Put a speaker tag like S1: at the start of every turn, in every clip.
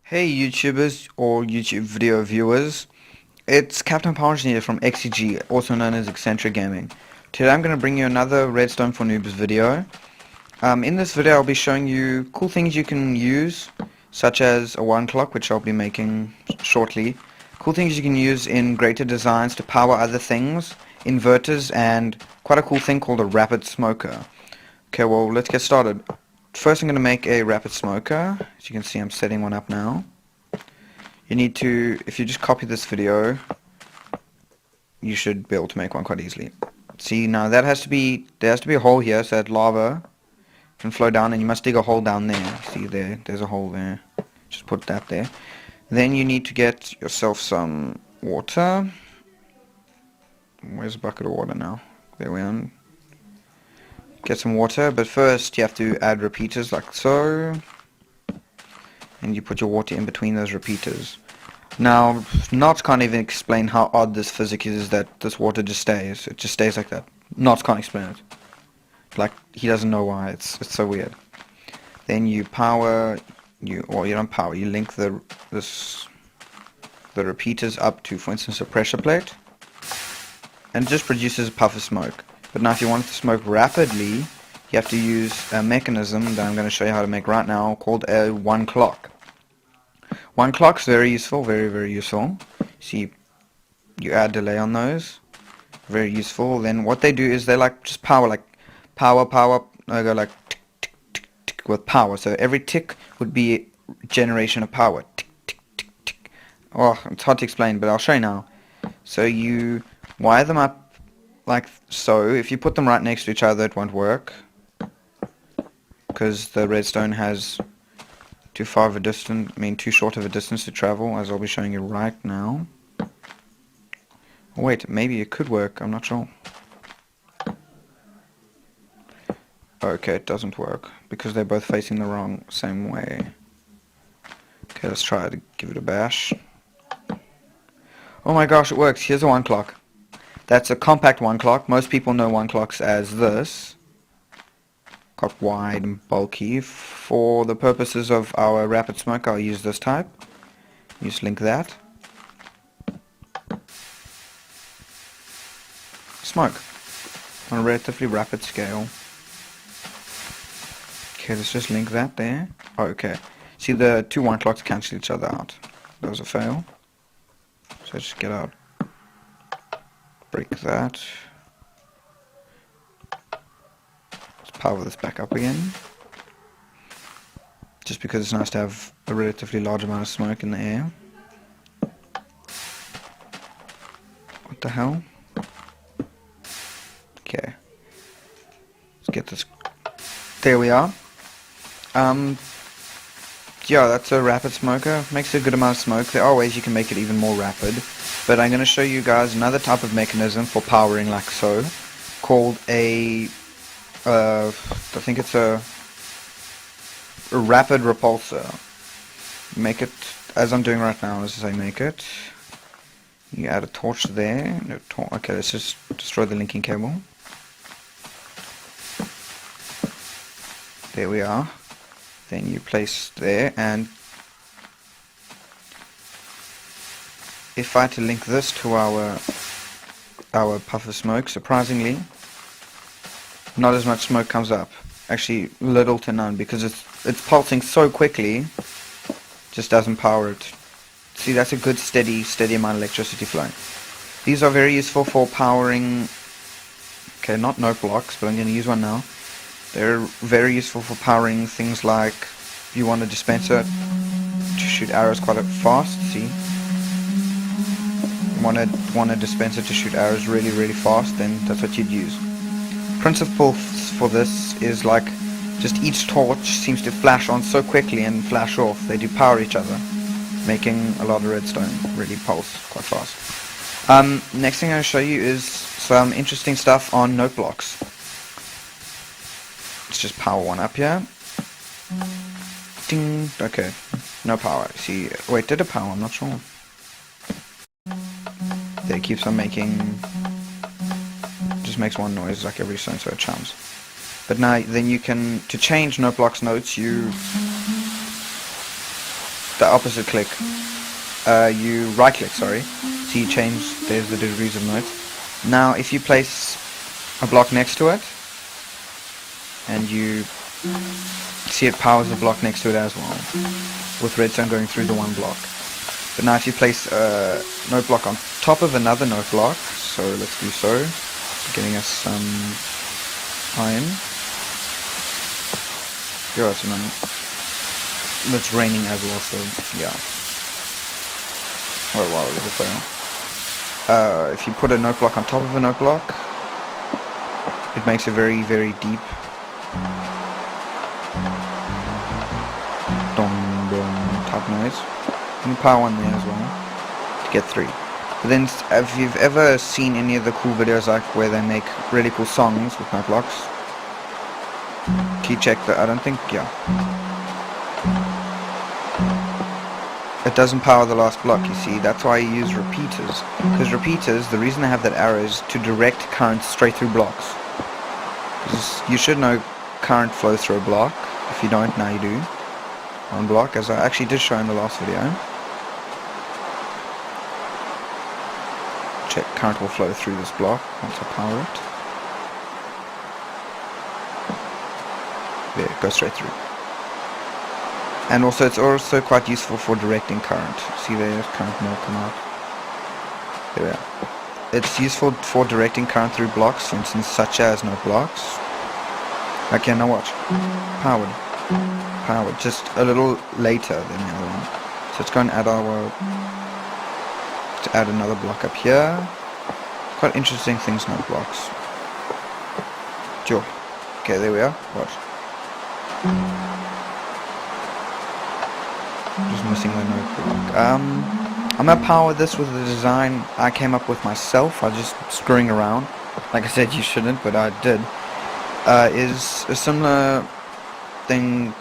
S1: Hey YouTubers or YouTube video viewers, it's Captain Power Engineer from XEG, also known as X-Entric Gaming. Today I'm going to bring you another Redstone for Noobs video. In this video I'll be showing you cool things you can use, such as a 1 clock, which I'll be making shortly. Cool things you can use in greater designs to power other things, inverters, and quite a cool thing called a rapid smoker. Okay, well let's get started. First I'm going to make a rapid smoker. As you can see, I'm setting one up now. You need to, if you just copy this video, you should be able to make one quite easily. See, now there has to be a hole here so that lava can flow down, and you must dig a hole down there. See there's a hole there. Just put that there. Then you need to get yourself some water. Where's a bucket of water now? There we are. Get some water, but first you have to add repeaters like so, and you put your water in between those repeaters. Now, Knots can't even explain how odd this physics is that this water just stays. It just stays like that. Knots can't explain it. Like, he doesn't know why. It's so weird. Then you power, you don't power, you link the repeaters up to, for instance, a pressure plate, and it just produces a puff of smoke. But now if you want it to smoke rapidly, you have to use a mechanism that I'm going to show you how to make right now, called a 1 clock. 1 clock's very useful, very useful. See, you add delay on those, very useful. Then what they do is they like just power, like power, they go like tick, tick, tick, tick with power. So every tick would be a generation of power. Tick, tick, tick, tick. Oh, it's hard to explain, but I'll show you now. So you wire them up like so. If you put them right next to each other, it won't work, because the redstone has too short of a distance to travel, as I'll be showing you right now. Wait, maybe it could work, I'm not sure. Okay, it doesn't work, because they're both facing the same way. Okay, let's try to give it a bash. Oh my gosh, it works. Here's a 1 clock. That's a compact 1 clock. Most people know 1 clocks as this. Quite wide and bulky. For the purposes of our rapid smoke, I'll use this type. Just link that. Smoke. On a relatively rapid scale. Okay, let's just link that there. Oh, okay. See, the two 1 clocks cancel each other out. That was a fail. So let's just get out. Break that. Let's power this back up again. Just because it's nice to have a relatively large amount of smoke in the air. What the hell? Okay. Let's get this. There we are. Yeah, that's a rapid smoker. Makes a good amount of smoke. There are ways you can make it even more rapid, but I'm going to show you guys another type of mechanism for powering like so, called a I think it's a rapid repulsor. Make it as I'm doing right now. As I make it, you add a torch there. No okay, let's just destroy the linking cable. There we are. Then you place there, and if I had to link this to our puff of smoke, surprisingly, not as much smoke comes up. Actually, little to none, because it's pulsing so quickly, just doesn't power it. See, that's a good steady amount of electricity flowing. These are very useful for powering, okay, not note blocks, but I'm going to use one now. They're very useful for powering things like, if you want a dispenser to shoot arrows quite fast, see? You want a dispenser to shoot arrows really fast, then that's what you'd use. Principle for this is like, just each torch seems to flash on so quickly and flash off. They do power each other, making a lot of redstone really pulse quite fast. Next thing I'll show you is some interesting stuff on note blocks. Let's just power one up here. Ding. Okay, no power. See, wait, did it power? I'm not sure. There, it keeps on making, just makes one noise like every so and so it chums. But now, then you can, to change note blocks notes, you the opposite click. You right click, sorry. See, you change, there's the degrees of noise. Now if you place a block next to it, and you see it powers the block next to it as well, with redstone going through the one block. But now if you place a note block on top of another note block, so let's do so, getting us some iron. Yeah, it's raining as well, so yeah. Oh wow, there's a fail. If you put a note block on top of a note block, it makes a very, very deep dong dong type noise. You can power one there as well to get 3. But then, if you've ever seen any of the cool videos like where they make really cool songs with note blocks, can you check that? I don't think, yeah. It doesn't power the last block, you see. That's why you use repeaters. Because repeaters, the reason they have that arrow is to direct current straight through blocks. You should know current flows through a block. If you don't, now you do. On block, as I actually did show in the last video. Check, current will flow through this block once I power it. There, it goes straight through. And also, it's also quite useful for directing current. See there, current more come out. There we are. It's useful for directing current through blocks, for instance, such as note blocks. Okay, now watch. Powered. Powered. Just a little later than the other one. So let's go and add to add another block up here. Quite interesting things, note blocks. Sure. Okay, there we are. Watch. Just missing the notebook. I'm gonna power this with the design I came up with myself. I was just screwing around. Like I said, you shouldn't, but I did. Is a similar thing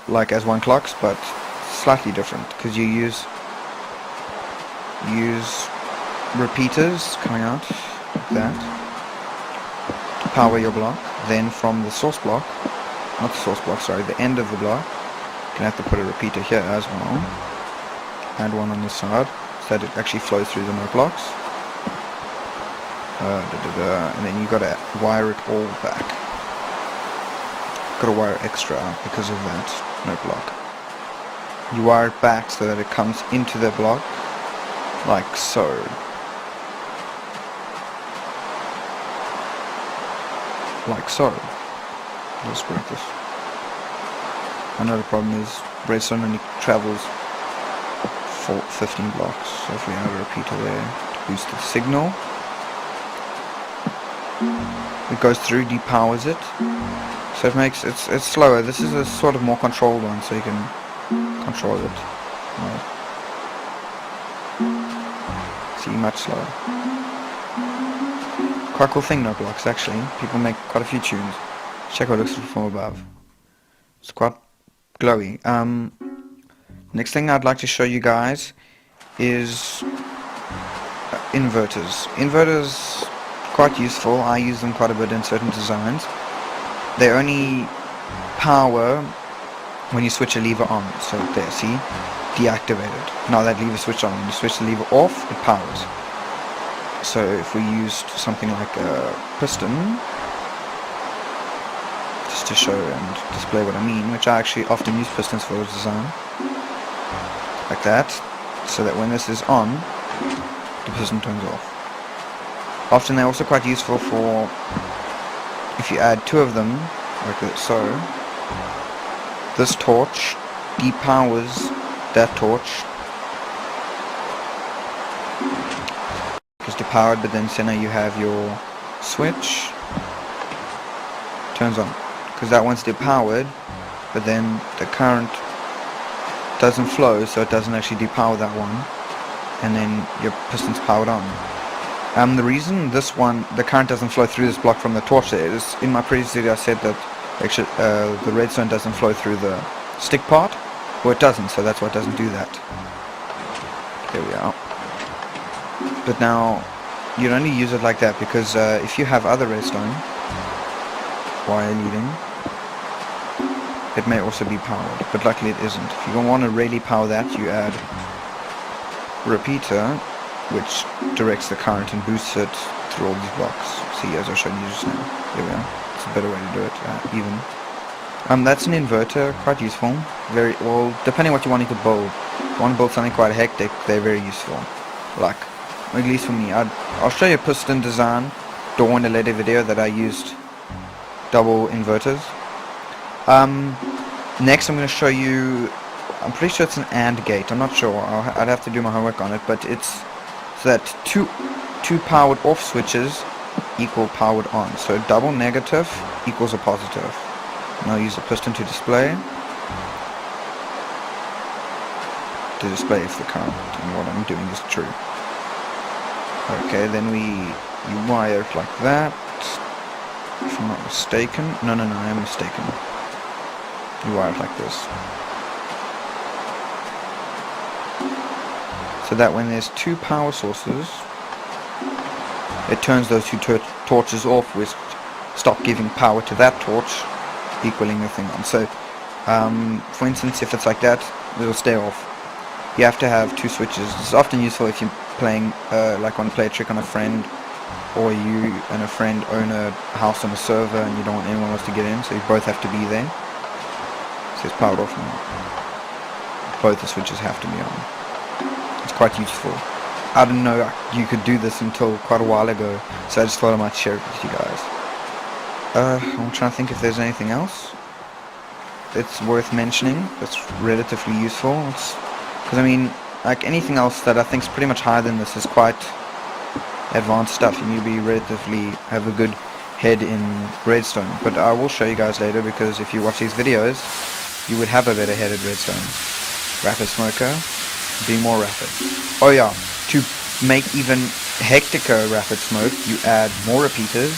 S1: like as one clocks, but slightly different because you use repeaters coming out like that to power your block. Then from the source block, not the source block, sorry, the end of the block. Gonna have to put a repeater here as well. Add one on the side so that it actually flows through the note blocks. And then you gotta wire it all back. Gotta wire extra out because of that note block. You wire it back so that it comes into the block like so. Like so. Let's break this. Another problem is redstone only travels for 15 blocks, so if we add a repeater there to boost the signal, it goes through, depowers it, so it makes it's slower. This is a sort of more controlled one, so you can control it. See, much slower. Quite cool thing, no blocks actually. People make quite a few tunes. Check how it looks from above. It's quite glowy. Next thing I'd like to show you guys is inverters. Inverters quite useful. I use them quite a bit in certain designs. They only power when you switch a lever on. So there, see, deactivated. Now that lever switched on. When you switch the lever off, it powers. So if we used something like a piston, just to show and display what I mean, which I actually often use pistons for the design, like that, so that when this is on, the piston turns off. Often they're also quite useful for if you add 2 of them, like this, so this torch depowers that torch. It's depowered, but then so now you have your switch turns on, because that one's depowered, but then the current doesn't flow, so it doesn't actually depower that one, and then your piston's powered on. The reason this one, the current doesn't flow through this block from the torch there is, in my previous video I said that actually the redstone doesn't flow through the stick part, well it doesn't, so that's why it doesn't do that. There we are. But now, you'd only use it like that because if you have other redstone wire leading, it may also be powered, but luckily it isn't. If you want to really power that, you add repeater, which directs the current and boosts it through all these blocks. See, as I showed you just now. There we are. It's a better way to do it, even. That's an inverter, quite useful. Very well, depending what you want to build. If you want to build something quite hectic, they're very useful. Like, at least for me. I'll show you a piston design door in a later video that I used double inverters. Next I'm going to show you, I'm pretty sure it's an AND gate, I'm not sure, I'd have to do my homework on it, but it's so that two powered off switches equal powered on, so double negative equals a positive. And I'll use the piston to display if the current and what I'm doing is true. Okay, then you wire it like that, if I'm not mistaken. No, I am mistaken. You wire it like this. So that when there's two power sources, it turns those two torches off, which stop giving power to that torch, equaling the thing on. So, for instance, if it's like that, it'll stay off. You have to have two switches. It's often useful if you're playing, like want to play a trick on a friend, or you and a friend own a house on a server and you don't want anyone else to get in, so you both have to be there. So it's powered off now. Both the switches have to be on. It's quite useful. I didn't know you could do this until quite a while ago, so I just thought I might share it with you guys. I'm trying to think if there's anything else that's worth mentioning that's relatively useful. Because I mean, like anything else that I think is pretty much higher than this is quite advanced stuff. You need to be relatively have a good head in Redstone. But I will show you guys later, because if you watch these videos, you would have a better head at Redstone. Rapid smoker, be more rapid. Oh yeah, to make even hecticer rapid smoke, you add more repeaters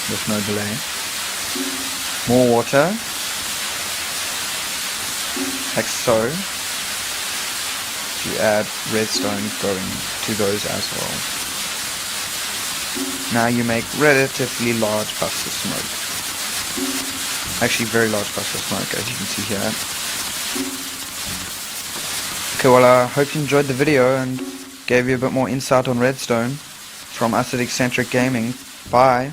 S1: with no delay, more water, like so. You add redstone going to those as well. Now you make relatively large puffs of smoke. Actually very large puffs of smoke, as you can see here. Okay, well I hope you enjoyed the video and gave you a bit more insight on Redstone from us at X-Entric Gaming. Bye.